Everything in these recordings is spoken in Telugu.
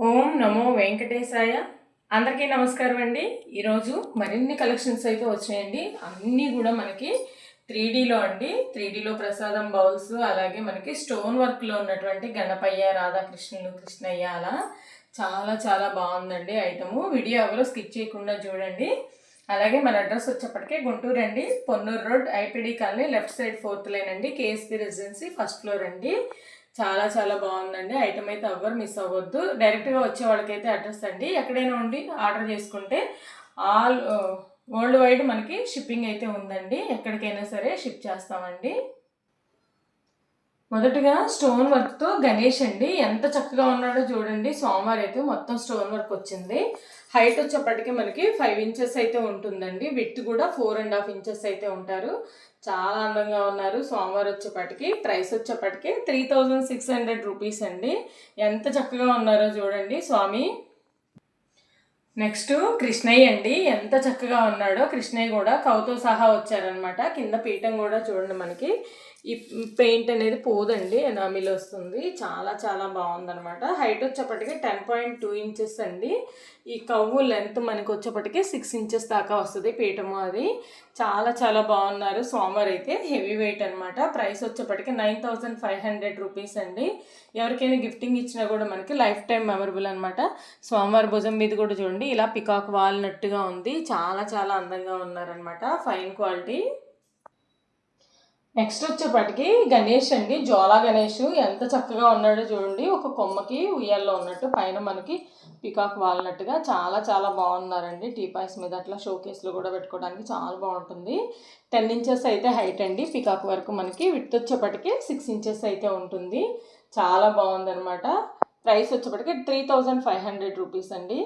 ఓం నమో వెంకటేశాయ. అందరికీ నమస్కారం అండి. ఈరోజు మరిన్ని కలెక్షన్స్ అయితే వచ్చాయండి. అన్నీ కూడా మనకి 3Dలో అండి. 3Dలో ప్రసాదం బౌల్స్, అలాగే మనకి స్టోన్ వర్క్లో ఉన్నటువంటి గణపయ్య, రాధాకృష్ణులు, కృష్ణయ్య అలా చాలా చాలా బాగుందండి ఐటము. వీడియో ఎవరో స్కిప్ చేయకుండా చూడండి. అలాగే మన అడ్రస్ వచ్చేప్పటికే గుంటూరు అండి, Ponnur road, IPD colony, left side 4th line అండి, కేఎస్పీ రెసిడెన్సీ, ఫస్ట్ ఫ్లోర్ అండి. చాలా చాలా బాగుందండి ఐటమ్ అయితే ఎవ్వరు మిస్ అవ్వద్దు. డైరెక్ట్గా వచ్చే వాళ్ళకైతే అడ్రస్ అండి. ఎక్కడైనా ఉండి ఆర్డర్ చేసుకుంటే ఆల్ వరల్డ్ వైడ్ మనకి షిప్పింగ్ అయితే ఉందండి. ఎక్కడికైనా సరే షిప్ చేస్తామండి. మొదటగా స్టోన్ వర్క్తో గణేష్ అండి. ఎంత చక్కగా ఉన్నాడో చూడండి. సోమవారం అయితే మొత్తం స్టోన్ వర్క్ వచ్చింది. హైట్ వచ్చేప్పటికి మనకి 5 ఇంచెస్ అయితే ఉంటుందండి. విడ్త్ కూడా 4.5 ఇంచెస్ అయితే ఉంటారు. చాలా అందంగా ఉన్నారు. సోమవారం వచ్చేప్పటికి ప్రైస్ వచ్చేప్పటికి 3600 రూపీస్ అండి. ఎంత చక్కగా ఉన్నారో చూడండి స్వామి. నెక్స్ట్ కృష్ణయ్య అండి. ఎంత చక్కగా ఉన్నాడో. కృష్ణయ్య కూడా కౌతో సహా వచ్చారనమాట. కింద పీఠం కూడా చూడండి, మనకి ఈ పెయింట్ అనేది పోదండి, ఎనామిల్ వస్తుంది. చాలా చాలా బాగుందనమాట. హైట్ వచ్చేప్పటికి 10.2 ఇంచెస్ అండి. ఈ కవ్వు లెంత్ మనకి వచ్చేప్పటికి 6 ఇంచెస్ దాకా వస్తుంది పీఠము. అది చాలా చాలా బాగున్నారు. సోమవారం అయితే హెవీ వెయిట్ అనమాట. ప్రైస్ వచ్చేప్పటికి 9500 రూపీస్ అండి. ఎవరికైనా గిఫ్టింగ్ ఇచ్చినా కూడా మనకి లైఫ్ టైం మెమరబుల్ అనమాట. సోమవారం భుజం మీద కూడా చూడండి, ఇలా పికాక్ వాల్నట్టుగా ఉంది. చాలా చాలా అందంగా ఉన్నారనమాట. Fine quality. నెక్స్ట్ వచ్చేప్పటికి గణేష్ అండి. జ్వాలా గణేష్ ఎంత చక్కగా ఉన్నాడో చూడండి. ఒక కొమ్మకి ఉయ్యాల్లో ఉన్నట్టు, పైన మనకి పికాక్ వాల్నట్టుగా చాలా చాలా బాగున్నారండి. టీపాయ్స్ మీద అట్లా షోకేస్లో కూడా పెట్టుకోవడానికి చాలా బాగుంటుంది. 10 ఇంచెస్ అయితే హైట్ అండి. పికాక్ వరకు మనకి విడ్త్ వచ్చేప్పటికి 6 ఇంచెస్ అయితే ఉంటుంది. చాలా బాగుందనమాట. ప్రైస్ వచ్చేప్పటికి 3500 రూపీస్ అండి.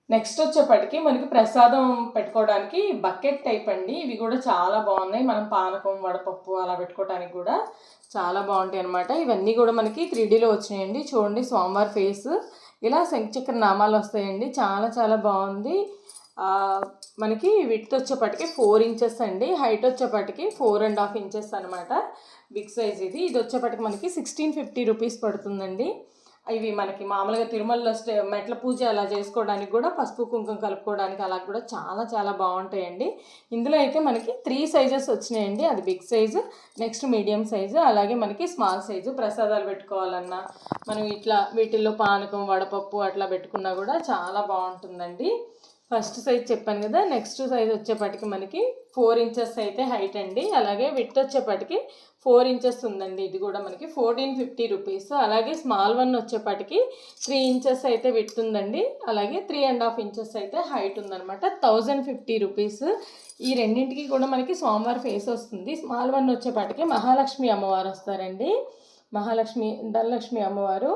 నెక్స్ట్ వచ్చేప్పటికి మనకి ప్రసాదం పెట్టుకోవడానికి బకెట్ టైప్ అండి. ఇవి కూడా చాలా బాగున్నాయి. మనం పానకం, వడపప్పు అలా పెట్టుకోవడానికి కూడా చాలా బాగుంటాయి అనమాట. ఇవన్నీ కూడా మనకి 3Dలో వచ్చినాయండి. చూడండి స్వామివారి ఫేస్ ఇలా శంఖచక్ర నామాలు వస్తాయండి. చాలా చాలా బాగుంది. మనకి విడ్త్ వచ్చేప్పటికి 4 ఇంచెస్ అండి. హైట్ వచ్చేప్పటికి 4.5 ఇంచెస్ అనమాట. బిగ్ సైజ్ ఇది. ఇది వచ్చేప్పటికి మనకి 1650 రూపీస్ పడుతుందండి. ఇవి మనకి మామూలుగా తిరుమలలో మెట్ల పూజ అలా చేసుకోవడానికి కూడా, పసుపు కుంకుమ కలుపుకోవడానికి అలా కూడా చాలా చాలా బాగుంటాయండి. ఇందులో అయితే మనకి 3 సైజెస్ వచ్చినాయండి. అది big size, next medium size, అలాగే మనకి స్మాల్ సైజు. ప్రసాదాలు పెట్టుకోవాలన్నా మనం ఇట్లా వీటిల్లో పానకం, వడపప్పు అట్లా పెట్టుకున్నా కూడా చాలా బాగుంటుందండి. ఫస్ట్ సైజ్ చెప్పాను కదా. నెక్స్ట్ సైజ్ వచ్చేప్పటికి మనకి 4 ఇంచెస్ అయితే హైట్ అండి. అలాగే విడ్త్ వచ్చేప్పటికి 4 ఇంచెస్ ఉందండి. ఇది కూడా మనకి 1450 రూపీస్. అలాగే స్మాల్ వన్ వచ్చేప్పటికి 3 ఇంచెస్ అయితే విడ్త్ ఉందండి. అలాగే 3.5 ఇంచెస్ అయితే హైట్ ఉందనమాట. 1050 రూపీస్. ఈ రెండింటికి కూడా మనకి సోమవారం ఫేస్ వస్తుంది. స్మాల్ వన్ వచ్చేప్పటికి మహాలక్ష్మి అమ్మవారు వస్తారండి. మహాలక్ష్మి, ధనలక్ష్మి అమ్మవారు.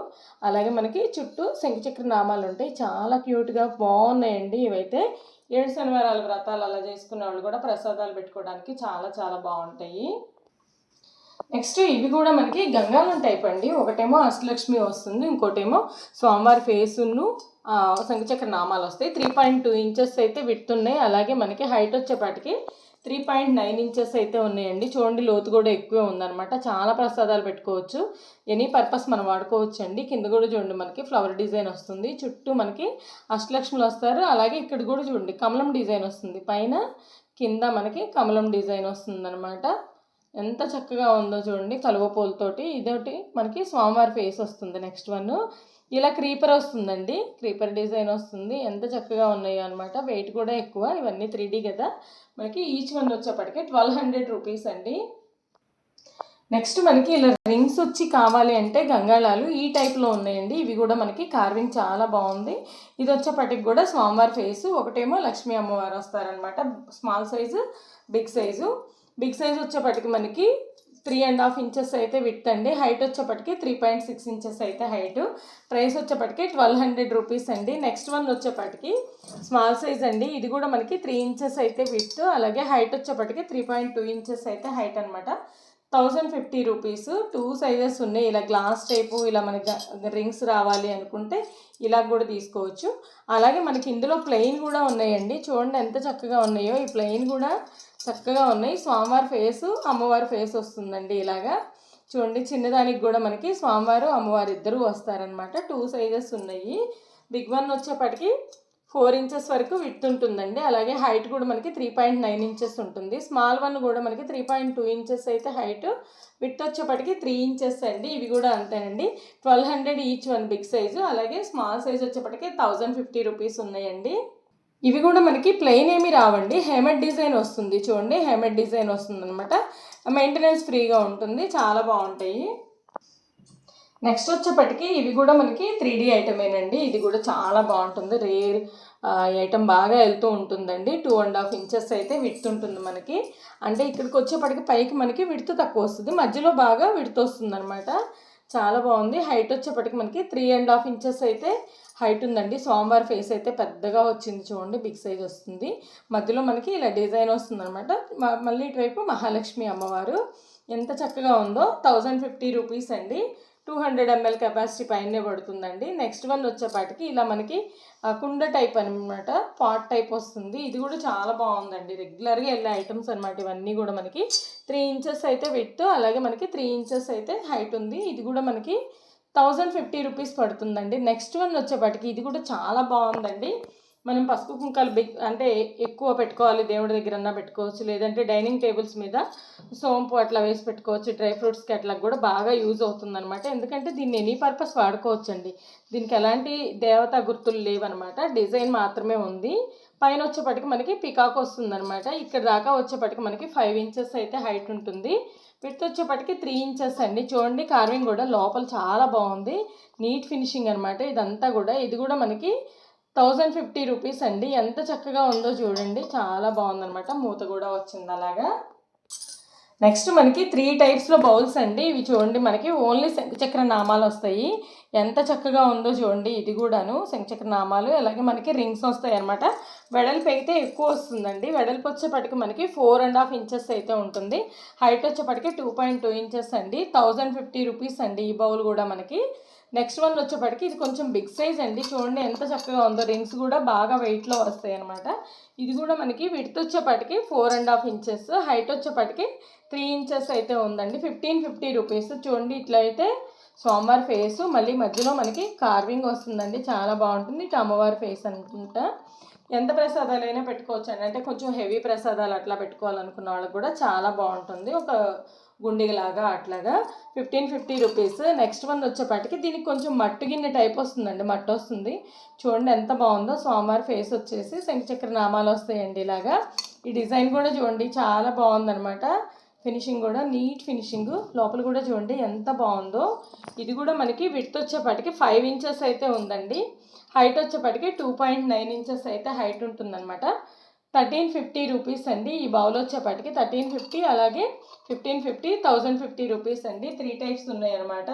అలాగే మనకి చుట్టూ శంఖచక్ర నామాలు ఉంటాయి. చాలా క్యూట్గా బాగున్నాయండి. ఇవైతే 7 శనివారాల వ్రతాలు అలా చేసుకునే వాళ్ళు కూడా ప్రసాదాలు పెట్టుకోవడానికి చాలా చాలా బాగుంటాయి. నెక్స్ట్ ఇవి కూడా మనకి గంగాలం టైప్ అండి. ఒకటేమో అష్టలక్ష్మి వస్తుంది, ఇంకోటేమో స్వామివారి ఫేసును శంఖచక్ర నామాలు వస్తాయి. 3.2 ఇంచెస్ అయితే విడ్త్ ఉన్నాయి. అలాగే మనకి హైట్ వచ్చేపాటికి 3.9 ఇంచెస్ అయితే ఉన్నాయండి. చూడండి లోతు కూడా ఎక్కువే ఉందన్నమాట. చాలా ప్రసాదాలు పెట్టుకోవచ్చు. ఎనీ పర్పస్ మనం వాడుకోవచ్చు అండి. కింద కూడా చూడండి మనకి ఫ్లవర్ డిజైన్ వస్తుంది. చుట్టూ మనకి అష్టలక్ష్ములు వస్తారు. అలాగే ఇక్కడ కూడా చూడండి కమలం డిజైన్ వస్తుంది. పైన కింద మనకి కమలం డిజైన్ వస్తుందన్నమాట. ఎంత చక్కగా ఉందో చూడండి కలువ పూలతోటి. ఇదొకటి మనకి స్వామివారి ఫేస్ వస్తుంది. నెక్స్ట్ వన్ ఇలా క్రీపర్ వస్తుందండి. క్రీపర్ డిజైన్ వస్తుంది. ఎంత చక్కగా ఉన్నాయో అనమాట. వెయిట్ కూడా ఎక్కువ. ఇవన్నీ 3D కదా. మనకి ఈచ్ వన్ వచ్చేప్పటికి 1200 రూపీస్ అండి. నెక్స్ట్ మనకి ఇలా రింగ్స్ వచ్చి కావాలి అంటే గంగాళాలు ఈ టైప్లో ఉన్నాయండి. ఇవి కూడా మనకి కార్వింగ్ చాలా బాగుంది. ఇది వచ్చేప్పటికి కూడా స్వామివారి ఫేసు. ఒకటేమో లక్ష్మీ అమ్మవారు వస్తారనమాట. Small size, big size. Big size వచ్చేప్పటికి మనకి 3.5 ఇంచెస్ అయితే విడ్త్ అండి. హైట్ వచ్చేప్పటికి 3.6 ఇంచెస్ అయితే హైట్. ప్రైస్ వచ్చేప్పటికి 1200 రూపీస్ అండి. నెక్స్ట్ వన్ వచ్చేప్పటికి స్మాల్ సైజ్ అండి. ఇది కూడా మనకి 3 ఇంచెస్ అయితే విడ్త్, అలాగే హైట్ వచ్చేప్పటికి 3.2 ఇంచెస్ అయితే హైట్ అనమాట. 1050 రూపీస్. 2 సైజెస్ ఉన్నాయి. ఇలా గ్లాస్ టైపు, ఇలా మనకి రింగ్స్ రావాలి అనుకుంటే ఇలా కూడా తీసుకోవచ్చు. అలాగే మనకి ఇందులో ప్లెయిన్ కూడా ఉన్నాయండి. చూడండి ఎంత చక్కగా ఉన్నాయో. ఈ ప్లెయిన్ కూడా చక్కగా ఉన్నాయి. స్వామివారి ఫేసు, అమ్మవారి ఫేస్ వస్తుందండి. ఇలాగా చూడండి చిన్నదానికి కూడా మనకి స్వామివారు అమ్మవారు ఇద్దరు వస్తారనమాట. 2 సైజెస్ ఉన్నాయి. బిగ్ వన్ వచ్చేప్పటికి 4 ఇంచెస్ వరకు విడ్త్ ఉంటుందండి. అలాగే హైట్ కూడా మనకి 3.9 ఇంచెస్ ఉంటుంది. స్మాల్ వన్ కూడా మనకి 3.2 ఇంచెస్ అయితే హైట్, విడ్త్ వచ్చేప్పటికి 3 ఇంచెస్ అండి. ఇవి కూడా అంతేనండి. 1200 ఈచ్ వన్ బిగ్ సైజు. అలాగే స్మాల్ సైజ్ వచ్చేప్పటికి 1050 రూపీస్ ఉన్నాయండి. ఇవి కూడా మనకి ప్లెయిన్ ఏమి రావండి, హెమెడ్ డిజైన్ వస్తుంది. చూడండి హెమెడ్ డిజైన్ వస్తుంది అనమాట. మెయింటెనెన్స్ ఫ్రీగా ఉంటుంది, చాలా బాగుంటాయి. నెక్స్ట్ వచ్చేప్పటికి ఇవి కూడా మనకి 3D ఐటమేనండి. ఇది కూడా చాలా బాగుంటుంది. రేర్ ఐటమ్ బాగా వెళ్తూ ఉంటుందండి. 2.5 ఇంచెస్ అయితే విడ్త్ ఉంటుంది మనకి. అంటే ఇక్కడికి వచ్చేప్పటికి పైకి మనకి విడ్త్ తక్కువ వస్తుంది, మధ్యలో బాగా విడ్త్ వస్తుంది అనమాట. చాలా బాగుంది. హైట్ వచ్చేప్పటికి మనకి 3.5 ఇంచెస్ అయితే హైట్ ఉందండి. స్వామివారి ఫేస్ అయితే పెద్దగా వచ్చింది చూడండి, బిగ్ సైజ్ వస్తుంది. మధ్యలో మనకి ఇలా డిజైన్ వస్తుంది అనమాట. మళ్ళీ ఇటువైపు మహాలక్ష్మి అమ్మవారు ఎంత చక్కగా ఉందో. 1050 రూపీస్ అండి. 200 ml కెపాసిటీ పైనే పడుతుందండి. నెక్స్ట్ వన్ వచ్చేపాటికి ఇలా మనకి కుండ టైప్ అనమాట, పాట్ టైప్ వస్తుంది. ఇది కూడా చాలా బాగుందండి. రెగ్యులర్గా వెళ్ళే ఐటమ్స్ అనమాట ఇవన్నీ కూడా. మనకి 3 ఇంచెస్ అయితే విడ్త్, అలాగే మనకి 3 ఇంచెస్ అయితే హైట్ ఉంది. ఇది కూడా మనకి 1050 రూపీస్ పడుతుందండి. నెక్స్ట్ వన్ వచ్చేపాటికి ఇది కూడా చాలా బాగుందండి. మనం పసుపు కుంకాలు అంటే ఎక్కువ పెట్టుకోవాలి, దేవుడి దగ్గరన్నా పెట్టుకోవచ్చు, లేదంటే డైనింగ్ టేబుల్స్ మీద సోంపు అట్లా వేసి పెట్టుకోవచ్చు. డ్రై ఫ్రూట్స్కి అట్లా కూడా బాగా యూజ్ అవుతుంది అనమాట. ఎందుకంటే దీన్ని ఎనీ పర్పస్ వాడుకోవచ్చు అండి. దీనికి ఎలాంటి దేవతా గుర్తులు లేవన్నమాట, డిజైన్ మాత్రమే ఉంది. పైన వచ్చేప్పటికి మనకి పికాక్ వస్తుందన్నమాట. ఇక్కడ దాకా వచ్చేప్పటికి మనకి 5 ఇంచెస్ అయితే హైట్ ఉంటుంది. విడ్త్ వచ్చేప్పటికి 3 ఇంచెస్ అండి. చూడండి కార్వింగ్ కూడా లోపల చాలా బాగుంది, నీట్ ఫినిషింగ్ అనమాట ఇదంతా కూడా. ఇది కూడా మనకి 1050 రూపీస్ అండి. ఎంత చక్కగా ఉందో చూడండి, చాలా బాగుందనమాట. మూత కూడా వచ్చింది అలాగా. నెక్స్ట్ మనకి 3 టైప్స్లో బౌల్స్ అండి. ఇవి చూడండి మనకి ఓన్లీ శంఖచక్ర నామాలు వస్తాయి. ఎంత చక్కగా ఉందో చూడండి. ఇది కూడాను శంఖచక్ర నామాలు, అలాగే మనకి రింగ్స్ వస్తాయి అనమాట. వెడల్పు అయితే ఎక్కువ వస్తుందండి. వెడల్పు వచ్చేప్పటికి మనకి 4.5 ఇంచెస్ అయితే ఉంటుంది. హైట్ వచ్చేప్పటికి 2.2 ఇంచెస్ అండి. 1050 రూపీస్ అండి ఈ బౌల్ కూడా మనకి. నెక్స్ట్ వన్ వచ్చేప్పటికి ఇది కొంచెం బిగ్ సైజ్ అండి. చూడండి ఎంత చక్కగా ఉందో. రింగ్స్ కూడా బాగా వెయిట్లో వస్తాయి అనమాట. ఇది కూడా మనకి విడ్త్ వచ్చేప్పటికి 4.5 ఇంచెస్, హైట్ వచ్చేప్పటికి 3 ఇంచెస్ అయితే ఉందండి. 1550 రూపీస్. చూడండి ఇట్లా అయితే స్వామివారి ఫేసు, మళ్ళీ మధ్యలో మనకి కార్వింగ్ వస్తుందండి. చాలా బాగుంటుంది. ఇటు అమ్మవారి ఫేస్ అనుకుంటా. ఎంత ప్రసాదాలైనా పెట్టుకోవచ్చు అండి. అంటే కొంచెం హెవీ ప్రసాదాలు అట్లా పెట్టుకోవాలనుకున్న వాళ్ళకి కూడా చాలా బాగుంటుంది. ఒక గుండిగలాగా అట్లాగా. 1550 రూపీస్. నెక్స్ట్ వన్ వచ్చేపాటికి దీనికి కొంచెం మట్టు గిన్నె టైప్ వస్తుందండి, మట్టు వస్తుంది. చూడండి ఎంత బాగుందో. స్వామివారి ఫేస్ వచ్చేసి శంఖచక్ర నామాలు వస్తాయండి ఇలాగా. ఈ డిజైన్ కూడా చూడండి చాలా బాగుందనమాట. ఫినిషింగ్ కూడా నీట్ ఫినిషింగ్. లోపల కూడా చూడండి ఎంత బాగుందో. ఇది కూడా మనకి విడ్త్ వచ్చేపాటికి 5 ఇంచెస్ అయితే ఉందండి. హైట్ వచ్చేపాటికి 2.9 ఇంచెస్ అయితే హైట్ ఉంటుందన్నమాట. 1350 రూపీస్ అండి. ఈ బౌల్ వచ్చేపాటికి 1350, అలాగే 1550, 1050 రూపీస్ అండి. 3 టైప్స్ ఉన్నాయి అనమాట.